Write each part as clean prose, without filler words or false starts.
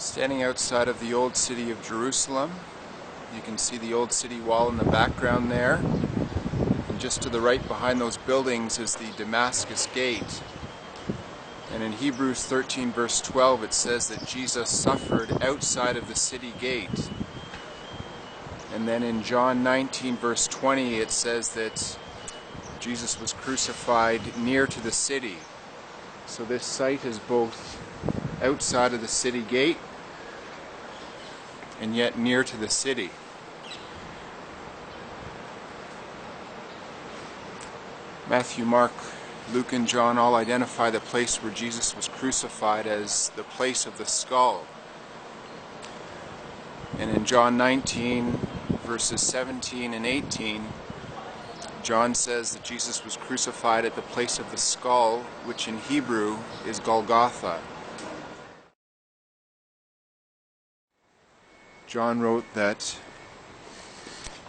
Standing outside of the old city of Jerusalem, you can see the old city wall in the background there. And just to the right behind those buildings is the Damascus Gate. And in Hebrews 13 verse 12 it says that Jesus suffered outside of the city gate. And then in John 19 verse 20 it says that Jesus was crucified near to the city. So this site is both outside of the city gate and yet near to the city. Matthew, Mark, Luke, and John all identify the place where Jesus was crucified as the place of the skull. And in John 19, verses 17 and 18, John says that Jesus was crucified at the place of the skull, which in Hebrew is Golgotha. John wrote that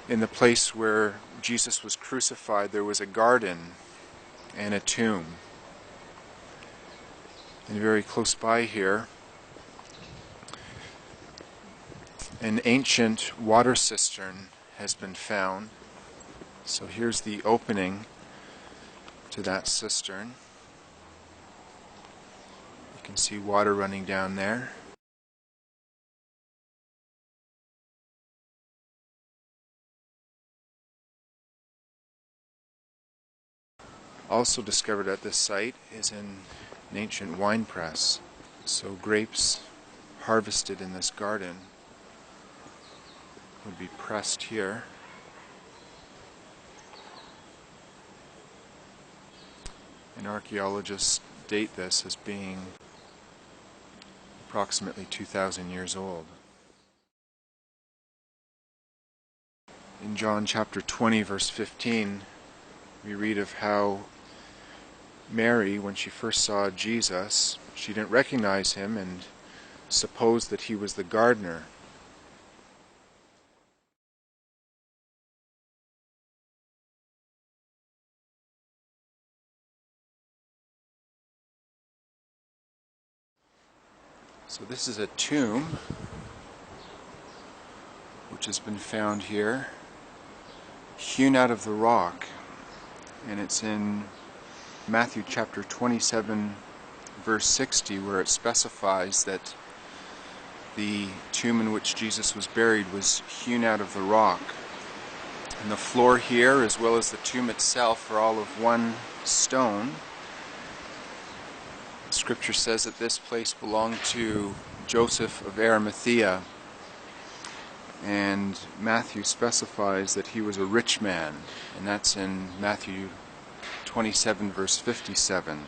in the place where Jesus was crucified there was a garden and a tomb. And very close by here, an ancient water cistern has been found. So here's the opening to that cistern. You can see water running down there. Also discovered at this site is an ancient wine press. So grapes harvested in this garden would be pressed here. And archaeologists date this as being approximately 2,000 years old. In John chapter 20 verse 15 we read of how Mary, when she first saw Jesus, she didn't recognize him and supposed that he was the gardener. So this is a tomb which has been found here, hewn out of the rock, and it's in Matthew chapter 27 verse 60 where it specifies that the tomb in which Jesus was buried was hewn out of the rock. And the floor here as well as the tomb itself are all of one stone. Scripture says that this place belonged to Joseph of Arimathea, and Matthew specifies that he was a rich man, and that's in Matthew 27 verse 57.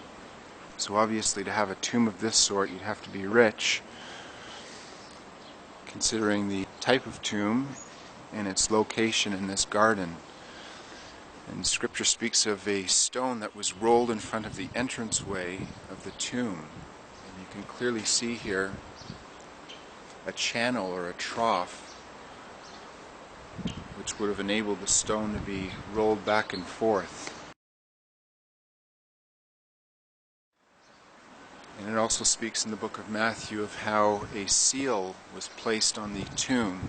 So obviously to have a tomb of this sort you'd have to be rich, considering the type of tomb and its location in this garden. And Scripture speaks of a stone that was rolled in front of the entranceway of the tomb. And you can clearly see here a channel or a trough which would have enabled the stone to be rolled back and forth. And it also speaks in the book of Matthew of how a seal was placed on the tomb.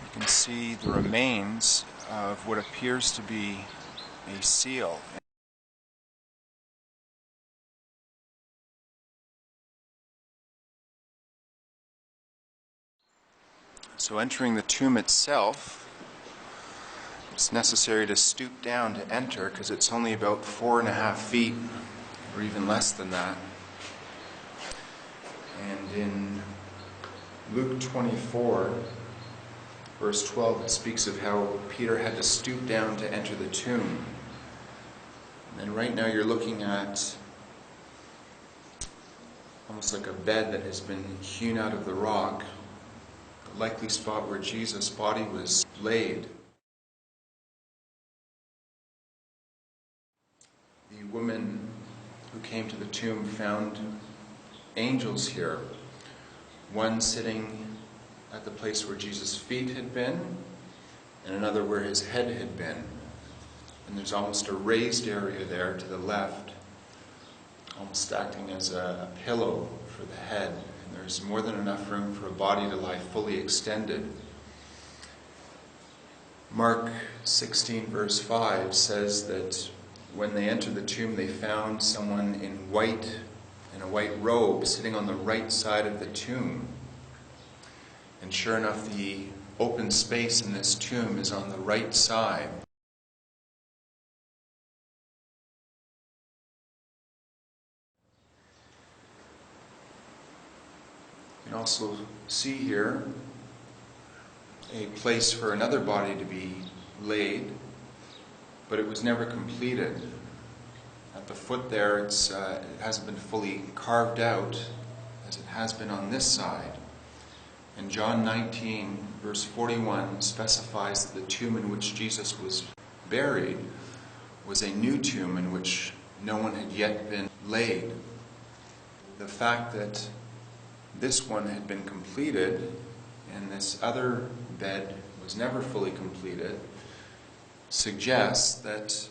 You can see the remains of what appears to be a seal. So entering the tomb itself, it's necessary to stoop down to enter because it's only about 4.5 feet or even less than that. And in Luke 24 verse 12 it speaks of how Peter had to stoop down to enter the tomb. And then right now you're looking at almost like a bed that has been hewn out of the rock, the likely spot where Jesus' body was laid. The woman who came to the tomb found angels here, one sitting at the place where Jesus' feet had been, and another where his head had been. And there's almost a raised area there to the left almost acting as a pillow for the head. And there's more than enough room for a body to lie fully extended. Mark 16 verse 5 says that when they entered the tomb, they found someone in a white robe sitting on the right side of the tomb. And sure enough, the open space in this tomb is on the right side. You can also see here a place for another body to be laid, but it was never completed. At the foot there, it hasn't been fully carved out as it has been on this side. And John 19, verse 41, specifies that the tomb in which Jesus was buried was a new tomb in which no one had yet been laid. The fact that this one had been completed and this other bed was never fully completed suggests that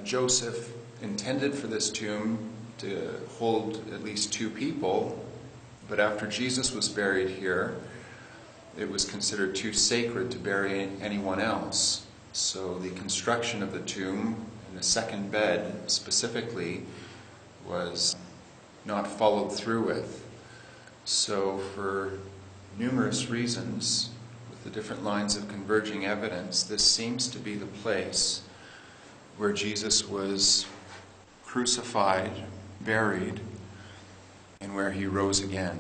Joseph intended for this tomb to hold at least 2 people, but after Jesus was buried here, it was considered too sacred to bury anyone else. So the construction of the tomb and the second bed specifically was not followed through with. So for numerous reasons, with the different lines of converging evidence, this seems to be the place where Jesus was crucified, buried, and where he rose again.